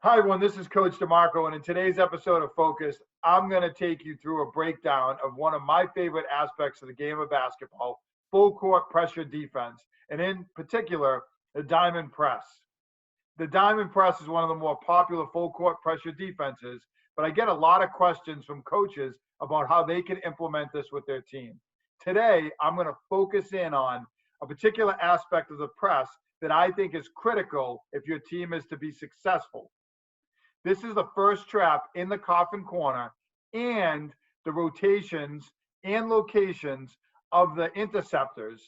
Hi, everyone. This is Coach DeMarco, and in today's episode of Focus, I'm going to take you through a breakdown of one of my favorite aspects of the game of basketball, full court pressure defense, and in particular, the diamond press. The diamond press is one of the more popular full court pressure defenses, but I get a lot of questions from coaches about how they can implement this with their team. Today, I'm going to focus in on a particular aspect of the press that I think is critical if your team is to be successful. This is the first trap in the coffin corner and the rotations and locations of the interceptors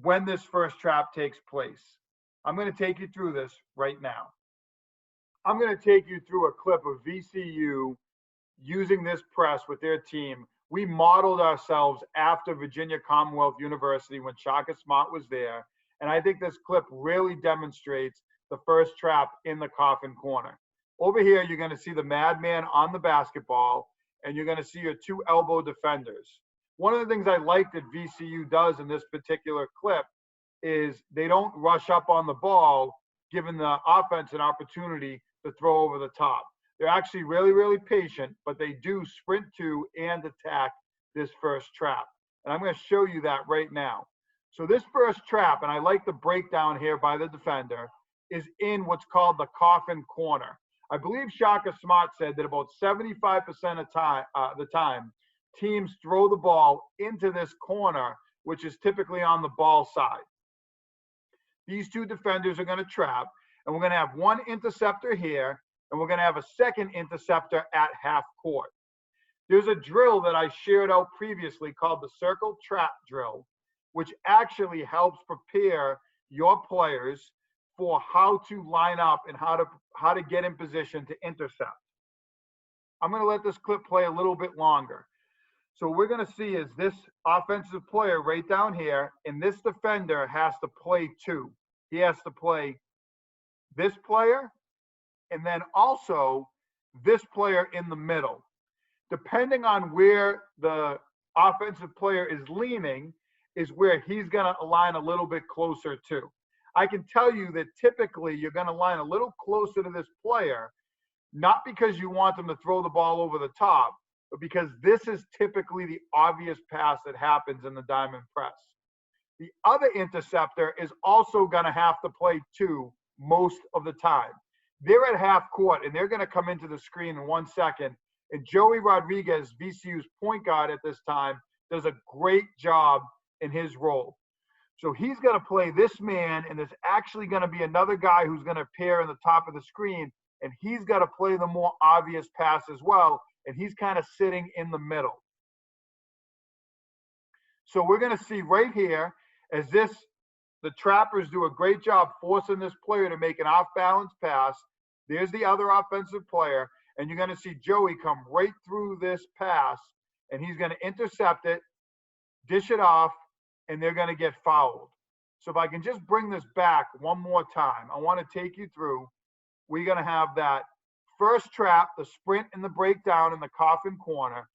when this first trap takes place. I'm going to take you through this right now. I'm going to take you through a clip of VCU using this press with their team. We modeled ourselves after Virginia Commonwealth University when Shaka Smart was there. And I think this clip really demonstrates the first trap in the coffin corner. Over here, you're going to see the madman on the basketball, and you're going to see your two elbow defenders. One of the things I like that VCU does in this particular clip is they don't rush up on the ball, giving the offense an opportunity to throw over the top. They're actually really, really patient, but they do sprint to and attack this first trap. And I'm going to show you that right now. So this first trap, and I like the breakdown here by the defender, is in what's called the coffin corner. I believe Shaka Smart said that about 75% of the time, teams throw the ball into this corner, which is typically on the ball side. These two defenders are going to trap, and we're going to have one interceptor here, and we're going to have a second interceptor at half court. There's a drill that I shared out previously called the circle trap drill, which actually helps prepare your players for how to line up and how to get in position to intercept. I'm going to let this clip play a little bit longer. So what we're going to see is this offensive player right down here, and this defender has to play two. He has to play this player and then also this player in the middle. Depending on where the offensive player is leaning is where he's going to align a little bit closer to. I can tell you that typically you're going to line a little closer to this player, not because you want them to throw the ball over the top, but because this is typically the obvious pass that happens in the diamond press. The other interceptor is also going to have to play two most of the time. They're at half court, and they're going to come into the screen in 1 second. And Joey Rodriguez, VCU's point guard at this time, does a great job in his role. So he's going to play this man, and there's actually going to be another guy who's going to appear in the top of the screen, and he's got to play the more obvious pass as well, and he's kind of sitting in the middle. So we're going to see right here as the trappers do a great job forcing this player to make an off-balance pass. There's the other offensive player, and you're going to see Joey come right through this pass, and he's going to intercept it, dish it off, and they're going to get fouled. So if I can just bring this back one more time, I want to take you through. We're going to have that first trap, the sprint and the breakdown in the coffin corner.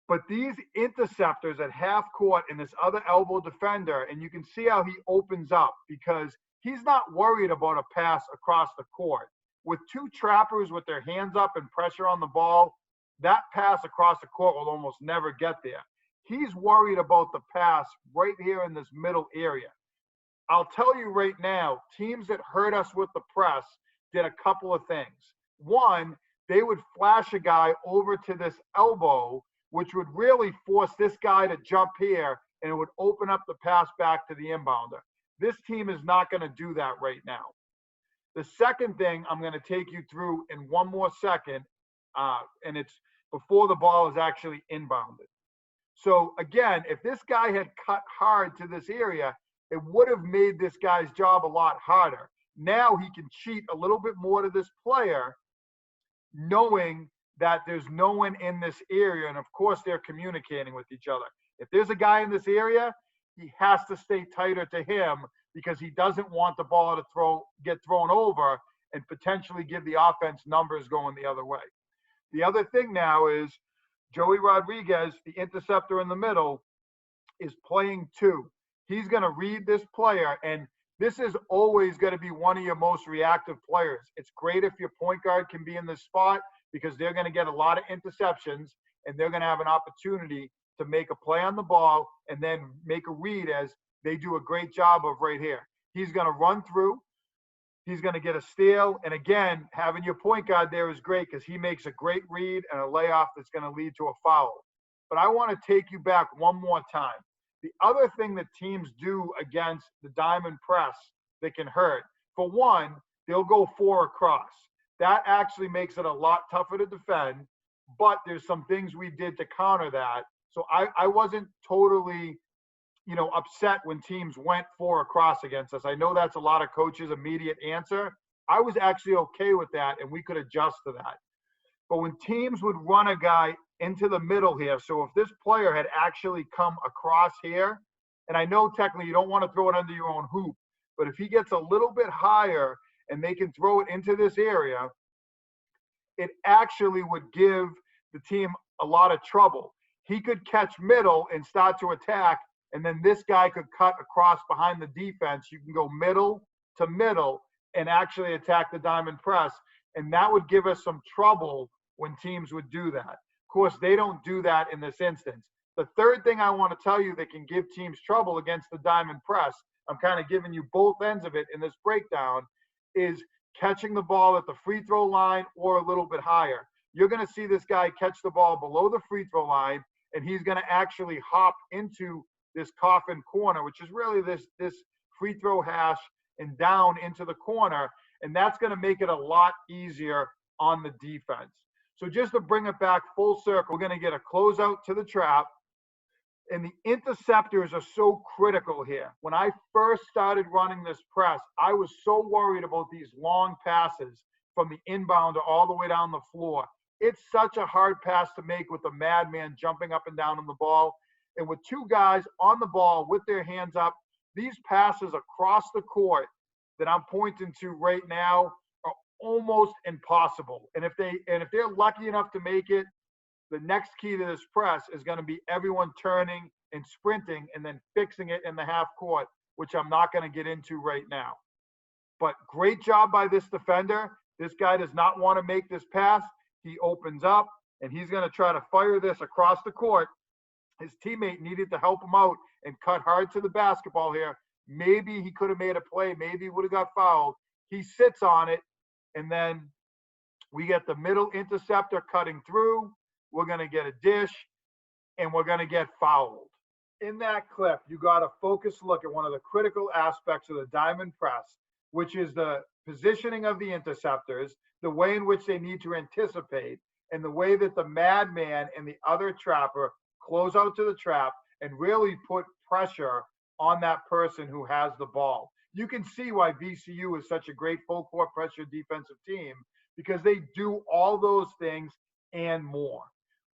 But these interceptors at half court and this other elbow defender, and you can see how he opens up because he's not worried about a pass across the court. With two trappers with their hands up and pressure on the ball, that pass across the court will almost never get there. He's worried about the pass right here in this middle area. I'll tell you right now, teams that hurt us with the press did a couple of things. One, they would flash a guy over to this elbow, which would really force this guy to jump here, and it would open up the pass back to the inbounder. This team is not going to do that right now. The second thing I'm going to take you through in one more second, and it's before the ball is actually inbounded. So again, if this guy had cut hard to this area, it would have made this guy's job a lot harder. Now he can cheat a little bit more to this player, knowing that there's no one in this area. And of course, they're communicating with each other. If there's a guy in this area, he has to stay tighter to him because he doesn't want the ball to get thrown over and potentially give the offense numbers going the other way. The other thing now is Joey Rodriguez, the interceptor in the middle, is playing two. He's going to read this player, and this is always going to be one of your most reactive players. It's great if your point guard can be in this spot because they're going to get a lot of interceptions and they're going to have an opportunity to make a play on the ball and then make a read as they do a great job of right here. He's going to run through. He's going to get a steal. And again, having your point guard there is great because he makes a great read and a layoff that's going to lead to a foul. But I want to take you back one more time. The other thing that teams do against the diamond press that can hurt, for one, they'll go 4 across. That actually makes it a lot tougher to defend, but there's some things we did to counter that. So I wasn't totally, upset when teams went 4 across against us. I know that's a lot of coaches' immediate answer. I was actually okay with that, and we could adjust to that. But when teams would run a guy into the middle here, so if this player had actually come across here, and I know technically you don't want to throw it under your own hoop, but if he gets a little bit higher and they can throw it into this area, it actually would give the team a lot of trouble. He could catch middle and start to attack, and then this guy could cut across behind the defense. You can go middle to middle and actually attack the diamond press, and that would give us some trouble when teams would do that. Of course, they don't do that in this instance. The third thing I want to tell you that can give teams trouble against the diamond press, I'm kind of giving you both ends of it in this breakdown, is catching the ball at the free throw line or a little bit higher. You're going to see this guy catch the ball below the free throw line, and he's going to actually hop into this coffin corner, which is really this free throw hash, and down into the corner, and that's going to make it a lot easier on the defense. So just to bring it back full circle, we're going to get a closeout to the trap, and the interceptors are so critical here. When I first started running this press, I was so worried about these long passes from the inbound all the way down the floor. It's such a hard pass to make with a madman jumping up and down on the ball. And with 2 guys on the ball with their hands up, these passes across the court that I'm pointing to right now are almost impossible. And if they're lucky enough to make it, the next key to this press is going to be everyone turning and sprinting and then fixing it in the half court, which I'm not going to get into right now. But great job by this defender. This guy does not want to make this pass. He opens up and he's going to try to fire this across the court. His teammate needed to help him out and cut hard to the basketball here. Maybe he could have made a play. Maybe he would have got fouled. He sits on it, and then we get the middle interceptor cutting through. We're going to get a dish, and we're going to get fouled. In that clip, you got a focused look at one of the critical aspects of the diamond press, which is the positioning of the interceptors, the way in which they need to anticipate, and the way that the madman and the other trapper close out to the trap and really put pressure on that person who has the ball. You can see why VCU is such a great full court pressure defensive team, because they do all those things and more.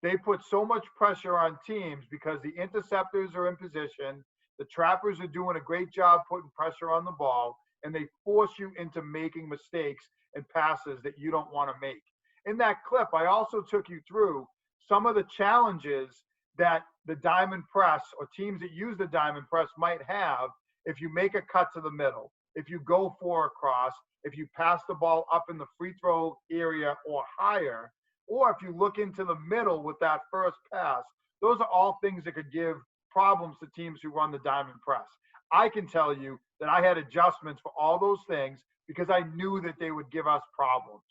They put so much pressure on teams because the interceptors are in position, the trappers are doing a great job putting pressure on the ball, and they force you into making mistakes and passes that you don't want to make. In that clip, I also took you through some of the challenges that the diamond press or teams that use the diamond press might have if you make a cut to the middle, if you go 4 across, if you pass the ball up in the free throw area or higher, or if you look into the middle with that first pass. Those are all things that could give problems to teams who run the diamond press. I can tell you that I had adjustments for all those things because I knew that they would give us problems.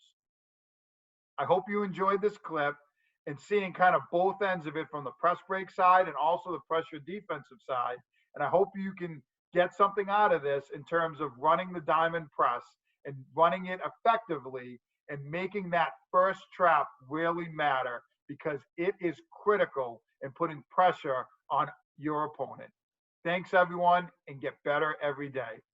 I hope you enjoyed this clip and seeing kind of both ends of it from the press break side and also the pressure defensive side. And I hope you can get something out of this in terms of running the diamond press and running it effectively and making that first trap really matter, because it is critical in putting pressure on your opponent. Thanks, everyone, and get better every day.